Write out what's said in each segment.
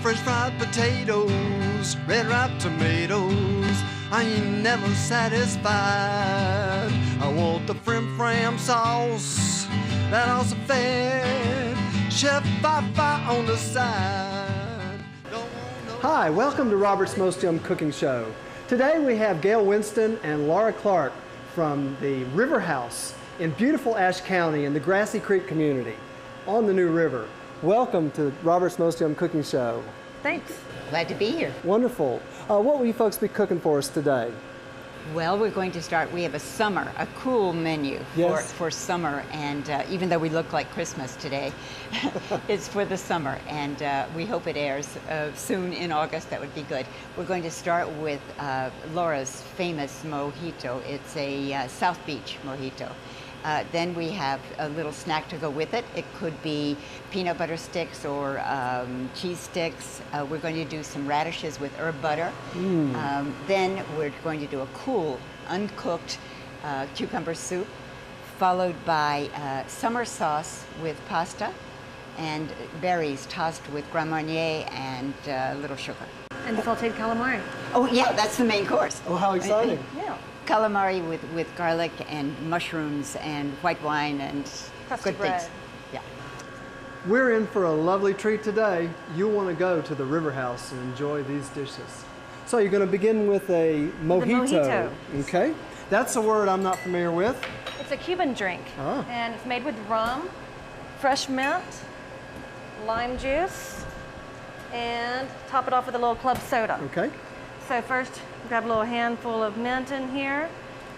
fresh fried potatoes, red ripe tomatoes. I ain't never satisfied. I want the frim sauce, that also fed. Chef Fi-Fi on the side. Hi, welcome to Robert's Mostyum Cooking Show. Today we have Gayle Winston and Laura Clark from the River House in beautiful Ashe County in the Grassy Creek community on the New River. Welcome to Robert's Mostyum Cooking Show. Thanks. Glad to be here. Wonderful. What will you folks be cooking for us today? Well, we're going to start, we have a cool menu for summer, and even though we look like Christmas today, it's for the summer, and we hope it airs soon in August. That would be good. We're going to start with Laura's famous mojito. It's a South Beach Mojito. Then we have a little snack to go with it. It could be peanut butter sticks or cheese sticks. We're going to do some radishes with herb butter. Then we're going to do a cool, uncooked cucumber soup, followed by summer sauce with pasta and berries tossed with Grand Marnier and a little sugar. And sauteed calamari. Oh yeah, that's the main course. Oh, how exciting. Yeah. Calamari with garlic and mushrooms and white wine and Crusty good bread. things. Yeah. We're in for a lovely treat today. You'll want to go to the River House and enjoy these dishes. So you're going to begin with a mojito. mojito. Okay. That's a word I'm not familiar with. It's a Cuban drink, Ah. and it's made with rum, fresh mint, lime juice, and top it off with a little club soda. Okay. So first, grab a little handful of mint in here,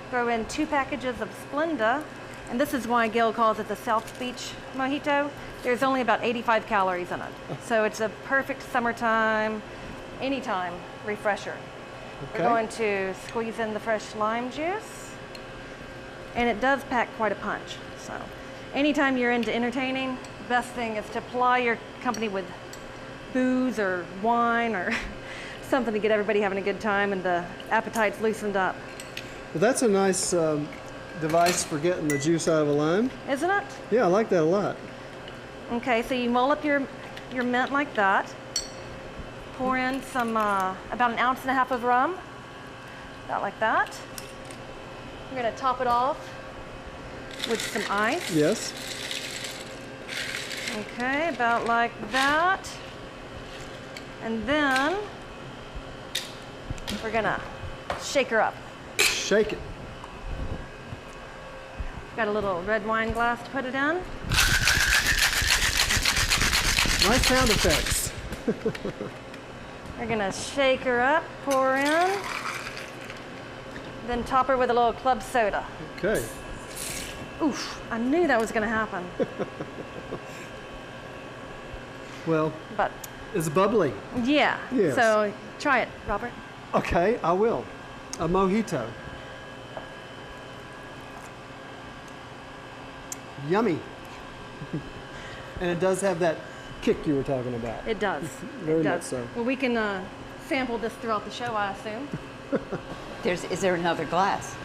throw in 2 packages of Splenda, and this is why Gayle calls it the South Beach Mojito. There's only about 85 calories in it. So it's a perfect summertime, anytime refresher. Okay. We're going to squeeze in the fresh lime juice, and it does pack quite a punch. So anytime you're into entertaining, the best thing is to ply your company with booze or wine or something to get everybody having a good time and the appetite's loosened up. Well, that's a nice device for getting the juice out of a lime. Isn't it? Yeah, I like that a lot. Okay, so you mull up your mint like that. Pour in some, about 1.5 ounces of rum, about like that. We're gonna top it off with some ice. Yes. Okay, about like that. And then we're gonna shake her up. Shake it. Got a little red wine glass to put it in. Nice sound effects. We're gonna shake her up, pour in, then top her with a little club soda. Okay. Oof, I knew that was gonna happen. Well, But it's bubbly. yeah, Yes. so try it, Robert. Okay, I will. A mojito. Yummy. And it does have that kick you were talking about. It does. Very it much does. so. Well, we can sample this throughout the show, I assume. Is there another glass?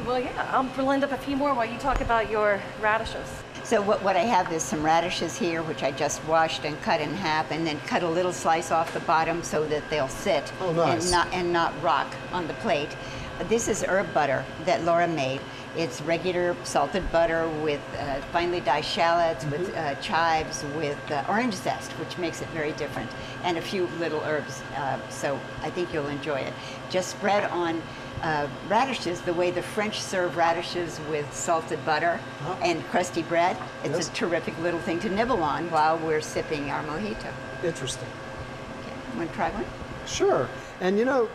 Well, yeah, I'll blend up a few more while you talk about your radishes. So what I have is some radishes here, which I just washed and cut in half, and then cut a little slice off the bottom so that they'll sit Oh, nice. and not rock on the plate. This is herb butter that Laura made. It's regular salted butter with finely diced shallots, with chives, with orange zest, which makes it very different, and a few little herbs. So I think you'll enjoy it. Just spread on radishes the way the French serve radishes with salted butter and crusty bread. It's a terrific little thing to nibble on while we're sipping our mojito. Interesting. Okay, want to try one? Sure. And you know,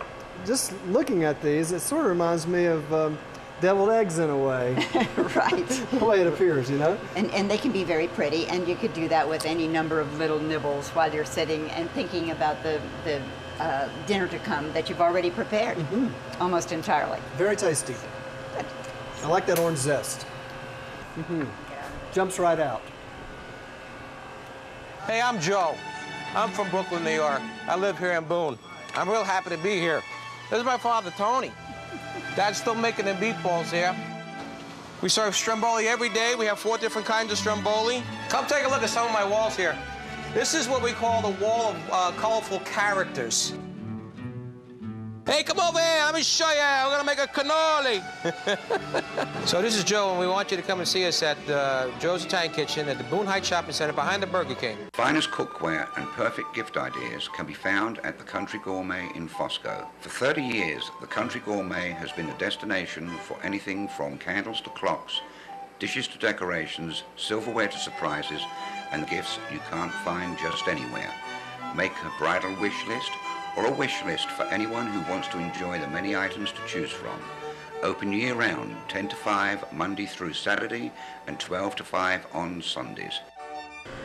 just looking at these, it sort of reminds me of deviled eggs in a way. Right. The way it appears, you know? And they can be very pretty, and you could do that with any number of little nibbles while you're sitting and thinking about the dinner to come that you've already prepared, almost entirely. Very tasty. Good. I like that orange zest. Jumps right out. Hey, I'm Joe. I'm from Brooklyn, New York. I live here in Boone. I'm real happy to be here. This is my father, Tony. Dad's still making the meatballs here. We serve stromboli every day. We have 4 different kinds of stromboli. Come take a look at some of my walls here. This is what we call the wall of colorful characters. Hey, come over here. Let me show you. We're going to make a cannoli. So this is Joe, and we want you to come and see us at Joe's Italian Kitchen at the Boone Heights Shopping Center behind the Burger King. Finest cookware and perfect gift ideas can be found at the Country Gourmet in Fosco. For 30 years, the Country Gourmet has been a destination for anything from candles to clocks, dishes to decorations, silverware to surprises, and gifts you can't find just anywhere. Make a bridal wish list or a wish list for anyone who wants to enjoy the many items to choose from. Open year-round, 10 to 5, Monday through Saturday, and 12 to 5 on Sundays.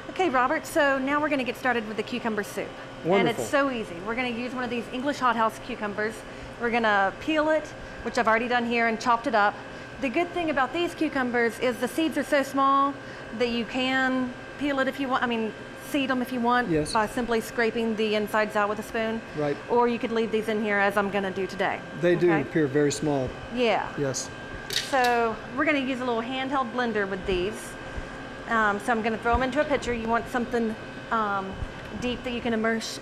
Okay, Robert, so now we're going to get started with the cucumber soup. Wonderful. And it's so easy. We're going to use one of these English hothouse cucumbers. We're going to peel it, which I've already done here, and chopped it up. The good thing about these cucumbers is the seeds are so small that you can peel it if you want. I mean, seed them if you want, yes, by simply scraping the insides out with a spoon. Right. Or you could leave these in here as I'm going to do today. They do appear very small. Yeah. Yes. So we're going to use a little handheld blender with these. So I'm going to throw them into a pitcher. You want something deep that you can immerse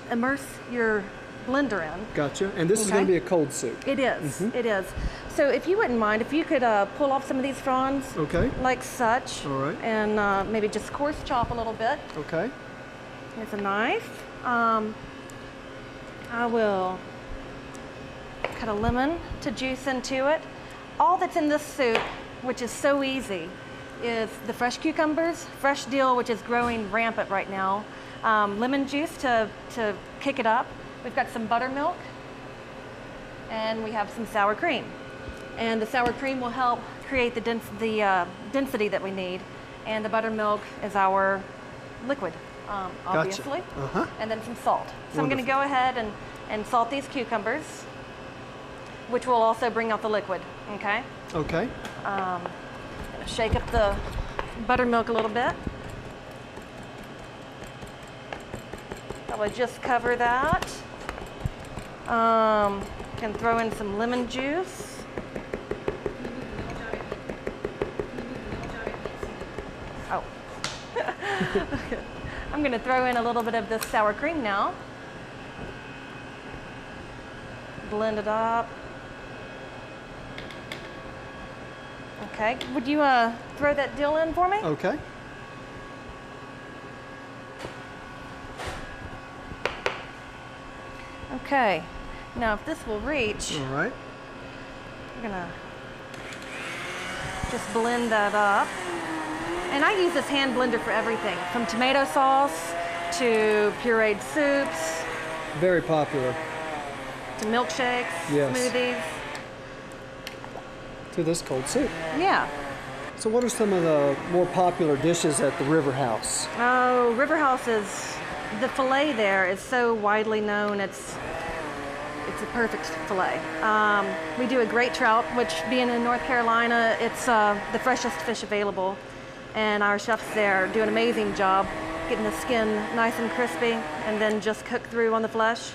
your blender in. Gotcha. And this is going to be a cold soup. It is. It is. So if you wouldn't mind, if you could pull off some of these fronds, okay, like such, all right, and maybe just coarse chop a little bit. Okay. Here's a knife. I will cut a lemon to juice into it. All that's in this soup, which is so easy, is the fresh cucumbers, fresh dill, which is growing rampant right now, lemon juice to kick it up. We've got some buttermilk, and we have some sour cream. And the sour cream will help create the density that we need, and the buttermilk is our liquid, obviously. Gotcha. And then some salt. So I'm going to go ahead and salt these cucumbers, which will also bring out the liquid, okay? Okay. I'm going to shake up the buttermilk a little bit. I will just cover that. Can throw in some lemon juice. Oh. I'm going to throw in a little bit of this sour cream now. Blend it up. Okay, would you throw that dill in for me? Okay. Okay, now if this will reach, all right, we're gonna just blend that up. And I use this hand blender for everything, from tomato sauce to pureed soups. Very popular. To milkshakes, yes, smoothies. To this cold soup. Yeah. So what are some of the more popular dishes at the River House? Oh, River House is, the filet there is so widely known. It's a perfect filet. We do a great trout, which being in North Carolina, it's the freshest fish available. And our chefs there do an amazing job getting the skin nice and crispy and then just cooked through on the flesh.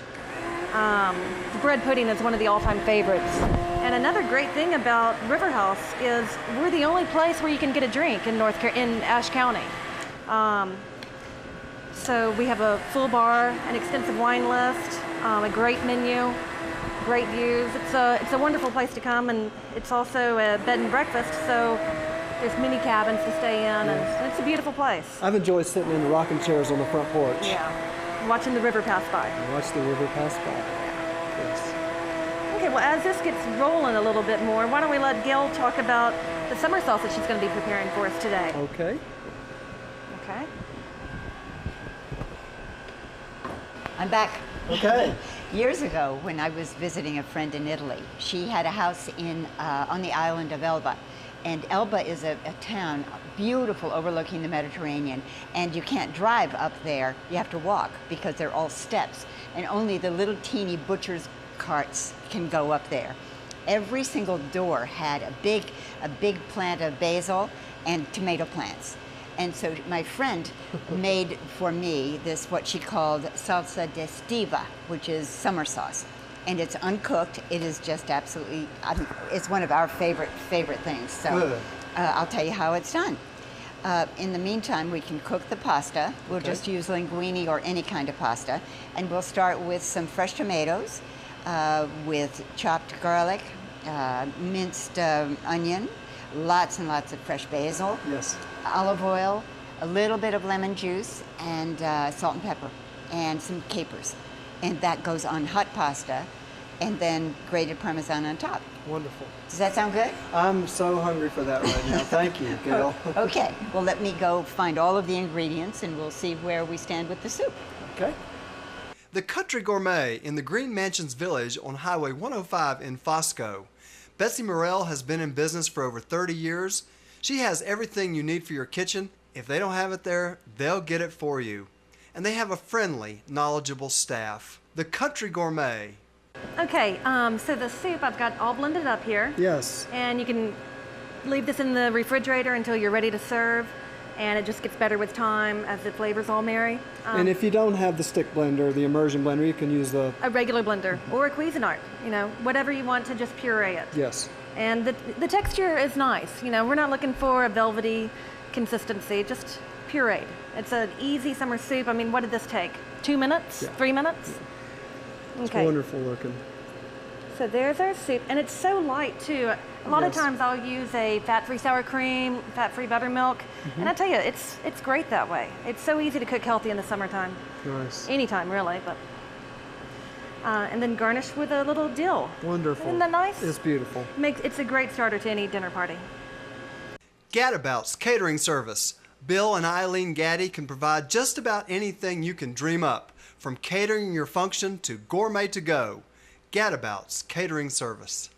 The bread pudding is one of the all-time favorites. And another great thing about River House is we're the only place where you can get a drink in Ashe County. So we have a full bar, an extensive wine list, a great menu, great views. It's a wonderful place to come, and it's also a bed and breakfast, so there's mini cabins to stay in, and it's a beautiful place. I've enjoyed sitting in the rocking chairs on the front porch. Yeah, watching the river pass by. Watch the river pass by. Yes. Okay, well, as this gets rolling a little bit more, why don't we let Gayle talk about the summer sauce that she's going to be preparing for us today. Okay. Okay. I'm back. Okay. Years ago, when I was visiting a friend in Italy, she had a house on the island of Elba. And Elba is a town, beautiful, overlooking the Mediterranean. And you can't drive up there, you have to walk because they're all steps. And only the little teeny butcher's carts can go up there. Every single door had a big plant of basil and tomato plants. And so my friend made for me this, what she called salsa d'estiva, which is summer sauce. And it's uncooked. It is just absolutely, it's one of our favorite things. So I'll tell you how it's done. In the meantime, we can cook the pasta. We'll Okay. just use linguine or any kind of pasta. And we'll start with some fresh tomatoes, with chopped garlic, minced onion, lots and lots of fresh basil, Yes. olive oil, a little bit of lemon juice, and salt and pepper, and some capers. And that goes on hot pasta, and then grated Parmesan on top. Wonderful. Does that sound good? I'm so hungry for that right now. Thank you, Gayle. Okay, well, let me go find all of the ingredients, and we'll see where we stand with the soup. Okay. The Country Gourmet in the Green Mansions Village on Highway 105 in Fosco. Betsy Morrell has been in business for over 30 years. She has everything you need for your kitchen. If they don't have it there, they'll get it for you. And they have a friendly, knowledgeable staff. The Country Gourmet. Okay, so the soup I've got all blended up here. Yes. And you can leave this in the refrigerator until you're ready to serve, and it just gets better with time as the flavors all marry. And if you don't have the stick blender, the immersion blender, you can use the... A regular blender or a Cuisinart, you know, whatever you want to just puree it. Yes. And the texture is nice. You know, we're not looking for a velvety consistency, just pureed. It's an easy summer soup. I mean, what did this take? 2 minutes? Yeah. 3 minutes? It's Okay. wonderful looking. So there's our soup, and it's so light too. A lot of Yes. times I'll use a fat-free sour cream, fat-free buttermilk, and I tell you, it's great that way. It's so easy to cook healthy in the summertime. Nice. Anytime, really, but. And then garnish with a little dill. Wonderful. Isn't that nice? It's beautiful. It's a great starter to any dinner party. Gadabout's Catering Service. Bill and Eileen Gaddy can provide just about anything you can dream up, from catering your function to gourmet to go. Gadabout's Catering Service.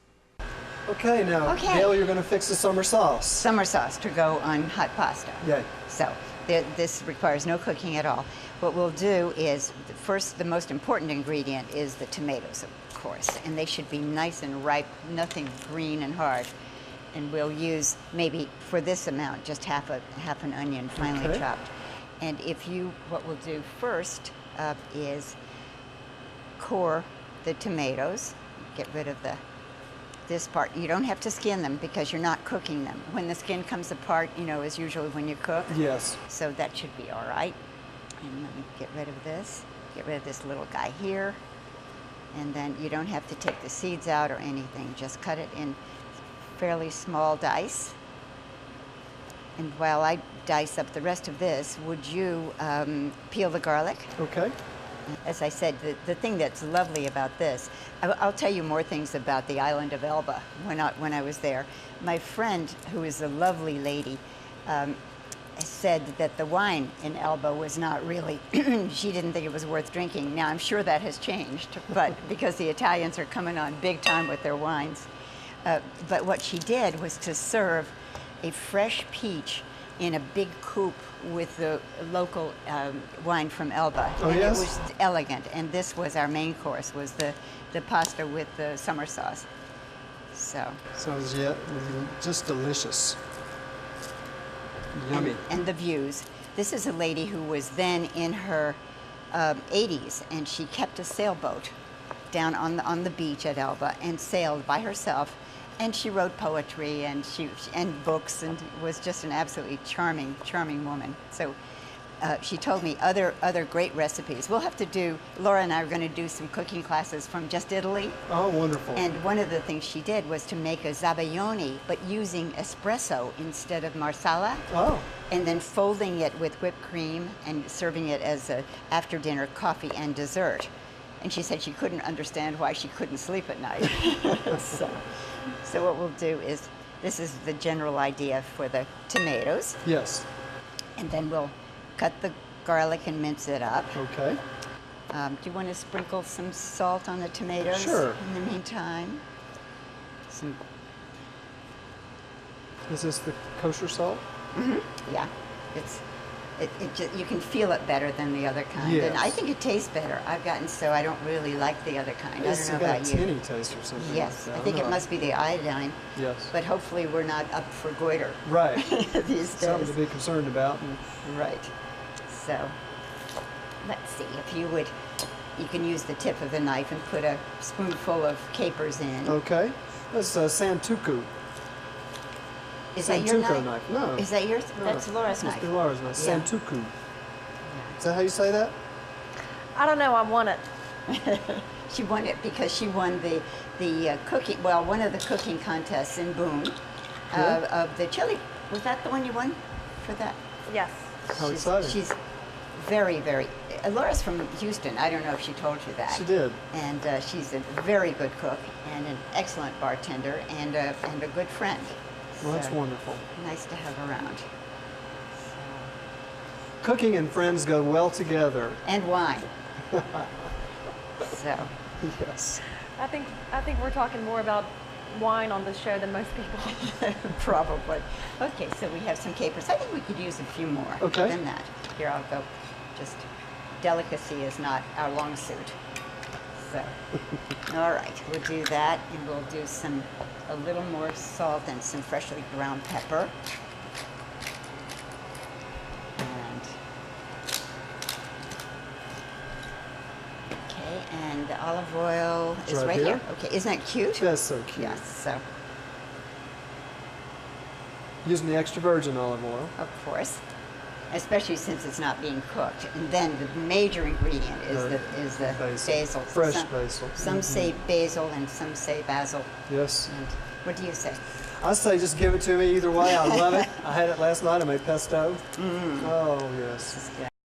Okay, now, Okay. Gayle, you're going to fix the summer sauce. Summer sauce to go on hot pasta. Yay. So this requires no cooking at all. What we'll do is, first, the most important ingredient is the tomatoes, of course, and they should be nice and ripe, nothing green and hard. And we'll use maybe for this amount just half an onion finely Okay. chopped. And what we'll do first is core the tomatoes. Get rid of this part. You don't have to skin them because you're not cooking them. When the skin comes apart, you know, is usually when you cook. Yes. So that should be all right. And let me get rid of this. Get rid of this little guy here. And then you don't have to take the seeds out or anything. Just cut it in fairly small dice. And while I dice up the rest of this, would you peel the garlic? Okay. As I said, the thing that's lovely about this, I'll tell you more things about the island of Elba when I was there. My friend, who is a lovely lady, said that the wine in Elba was not really, she didn't think it was worth drinking. Now, I'm sure that has changed, but because the Italians are coming on big time with their wines. But what she did was to serve a fresh peach in a big coupe with the local wine from Elba. Oh, and yes? It was elegant, and this was our main course, was the pasta with the summer sauce. So. Sounds just delicious. Yummy. And the views. This is a lady who was then in her 80s, and she kept a sailboat down on the beach at Elba and sailed by herself. And she wrote poetry and books, and was just an absolutely charming woman. So she told me other great recipes. We'll have to do, Laura and I are going to do some cooking classes from just Italy. Oh, wonderful. And one of the things she did was to make a zabaione, but using espresso instead of marsala. Oh. And then folding it with whipped cream and serving it as a after-dinner coffee and dessert. And she said she couldn't understand why she couldn't sleep at night. So what we'll do is, this is the general idea for the tomatoes. Yes. And then we'll cut the garlic and mince it up. Okay. Do you want to sprinkle some salt on the tomatoes? Sure. In the meantime? Is this the kosher salt? Yeah. You can feel it better than the other kind. Yes. And I think it tastes better. I've gotten so I don't really like the other kind. It's I don't know got about a you. tinny taste or something. Yes, like I that. think it know. must be the iodine. Yes. But hopefully we're not up for goiter Right. these Something days. to be concerned about. Right. So, let's see, if you would, you can use the tip of the knife and put a spoonful of capers in. Okay. That's santuku. Is that your Santuco knife? knife. No. Is that yours? No. That's Laura's Must knife. be Laura's knife. Yeah. Santuku. Is that how you say that? I don't know, I won it. She won it because she won the cooking, well, one of the cooking contests in Boone of the chili. Was that the one you won for that? Yes. How exciting. She's very, very, Laura's from Houston. I don't know if she told you that. She did. And she's a very good cook and an excellent bartender and a good friend. Well, that's So, wonderful. nice to have around. Cooking and friends go well together. And wine. So, Yes. I think we're talking more about wine on this show than most people. probably. Okay, so we have some capers. I think we could use a few more Okay. than that. Here, I'll go. Just delicacy is not our long suit. So, all right, we'll do that, and we'll do a little more salt and some freshly ground pepper. And okay, and the olive oil It's is right right here. here. Okay, isn't that cute? That's so cute. Yes. So, Using the extra virgin olive oil. of course, especially since it's not being cooked. And then the major ingredient is the basil. Fresh some, basil. Some say basil and some say basil. Yes. And what do you say? I say just give it to me either way. I love it. I had it last night. I made pesto. Oh, yes. Yeah.